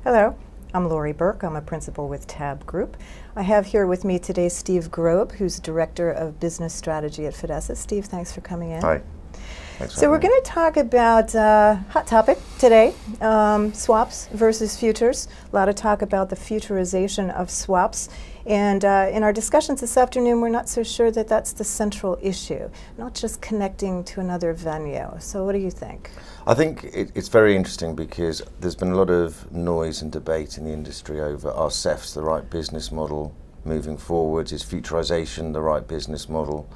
Hello, I'm Laurie Berke. I'm a principal with TABB Group. I have here with me today Steve Grob, who's Director of Business Strategy at Fidessa. Steve, thanks for coming in. Hi. Thanks So we're going to talk about hot topic today, swaps versus futures. A lot of talk about the futurization of swaps. And in our discussions this afternoon, we're not so sure that that's the central issue, not just connecting to another venue. So what do you think? I think it's very interesting because there's been a lot of noise and debate in the industry over are SEFs the right business model moving forward? Is futurization the right business model?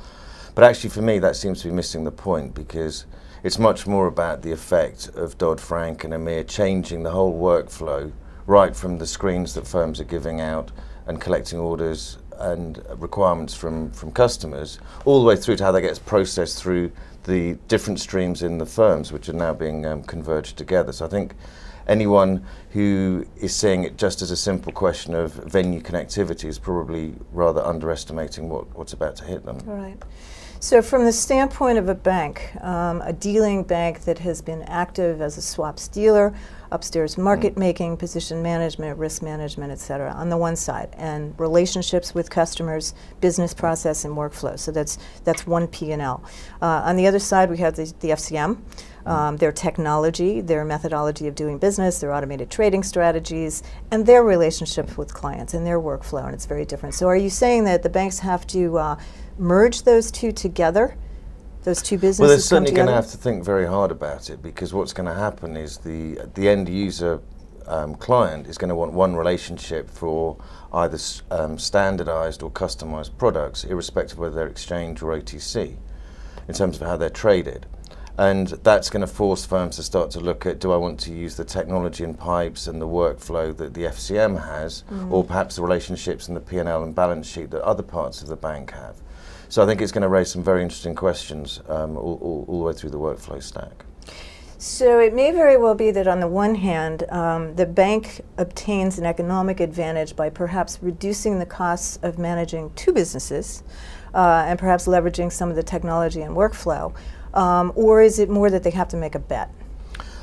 But actually for me that seems to be missing the point, because it's much more about the effect of Dodd-Frank and EMIR changing the whole workflow, right from the screens that firms are giving out and collecting orders and requirements from customers, all the way through to how that gets processed through the different streams in the firms, which are now being converged together. So I think anyone who is seeing it just as a simple question of venue connectivity is probably rather underestimating what's about to hit them. All right. So from the standpoint of a bank, a dealing bank that has been active as a swaps dealer, upstairs market making, position management, risk management, et cetera, on the one side, and relationships with customers, business process and workflow. So that's one P&L. On the other side, we have the FCM, their technology, their methodology of doing business, their automated trading strategies, and their relationship with clients and their workflow, and it's very different. So are you saying that the banks have to merge those two together? Those two businesses? Well, they're certainly going to have to think very hard about it, because what's going to happen is the end user client is going to want one relationship for either standardized or customized products, irrespective of whether they're exchange or OTC, in terms of how they're traded. And that's going to force firms to start to look at, do I want to use the technology and pipes and the workflow that the FCM has, or perhaps the relationships and the P&L and balance sheet that other parts of the bank have? So I think it's going to raise some very interesting questions all the way through the workflow stack. So it may very well be that on the one hand, the bank obtains an economic advantage by perhaps reducing the costs of managing two businesses and perhaps leveraging some of the technology and workflow. Or is it more that they have to make a bet?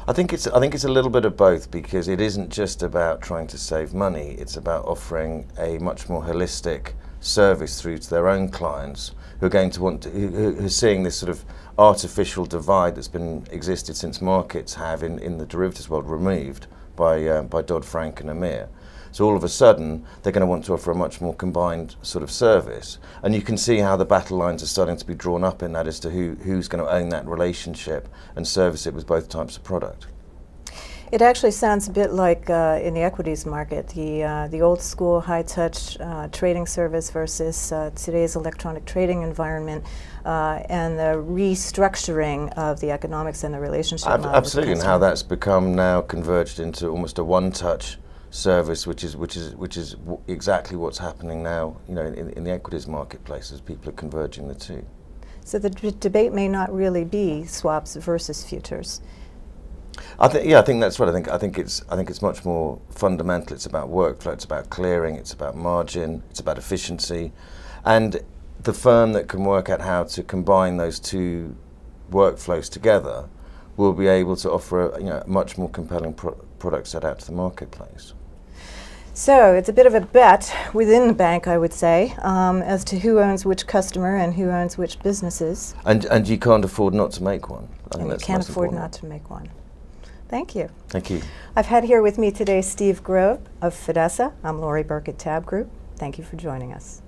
I think it's a little bit of both, because it isn't just about trying to save money. It's about offering a much more holistic service through to their own clients, who are going to want to, who are seeing this sort of artificial divide that's been existed since markets have in the derivatives world removed by Dodd-Frank and EMIR. So all of a sudden they're going to want to offer a much more combined sort of service, and you can see how the battle lines are starting to be drawn up in that as to who's going to own that relationship and service it with both types of product. It actually sounds a bit like in the equities market, the old school high touch trading service versus today's electronic trading environment, and the restructuring of the economics and the relationship model. Absolutely, and how that's become now converged into almost a one-touch service, which is exactly what's happening now, you know, in the equities marketplace, as people are converging the two. So the debate may not really be swaps versus futures. I think that's right. I think it's much more fundamental. It's about workflow, it's about clearing, it's about margin, it's about efficiency, and the firm that can work out how to combine those two workflows together will be able to offer a much more compelling product set out to the marketplace. So it's a bit of a bet within the bank, I would say, as to who owns which customer and who owns which businesses. And you can't afford not to make one. And you can't afford not to make one. Thank you. Thank you. I've had here with me today Steve Grob of Fidessa. I'm Laurie Berke at TABB Group. Thank you for joining us.